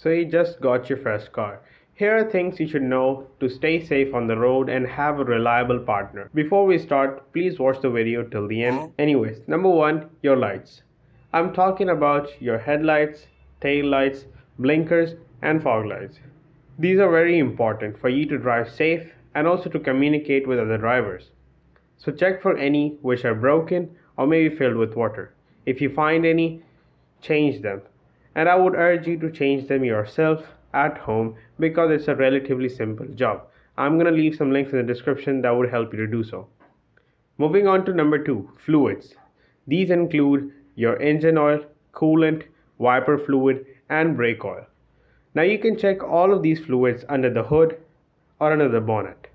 So you just got your first car. Here are things you should know to stay safe on the road and have a reliable partner. Before we start, please watch the video till the end. Anyways, number one, your lights. I'm talking about your headlights, tail lights, blinkers, and fog lights. These are very important for you to drive safe and also to communicate with other drivers. So check for any which are broken or maybe filled with water. If you find any, change them. And I would urge you to change them yourself at home because it's a relatively simple job. I'm going to leave some links in the description that would help you to do so. Moving on to number 2, fluids. These include your engine oil, coolant, wiper fluid, and brake oil. Now you can check all of these fluids under the hood or under the bonnet.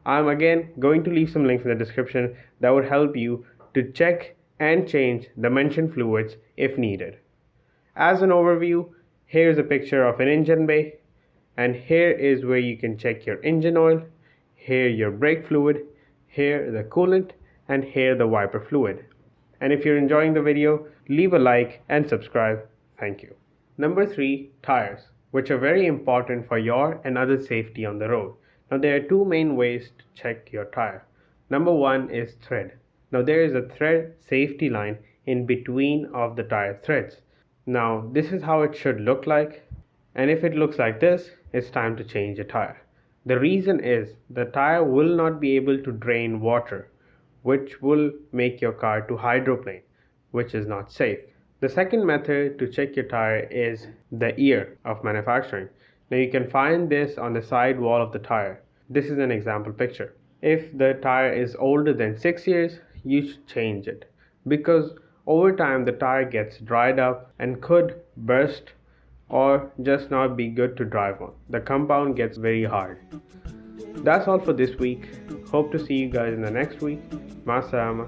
I'm again going to leave some links in the description that would help you to check and change the mentioned fluids if needed. As an overview, here's a picture of an engine bay, and here is where you can check your engine oil, here your brake fluid, here the coolant, and here the wiper fluid. And if you're enjoying the video, leave a like and subscribe. Thank you. Number 3, tires, which are very important for your and other safety on the road. Now there are two main ways to check your tire. Number 1 is thread. Now there is a thread safety line in between of the tire threads. Now this is how it should look like, and if it looks like this, it's time to change the tire. The reason is the tire will not be able to drain water, which will make your car to hydroplane, which is not safe. The second method to check your tire is the year of manufacturing. Now you can find this on the side wall of the tire. This is an example picture. If the tire is older than 6 years, you should change it because over time the tire gets dried up and could burst or just not be good to drive on. The compound gets very hard. That's all for this week. Hope to see you guys in the next week. Ma salama.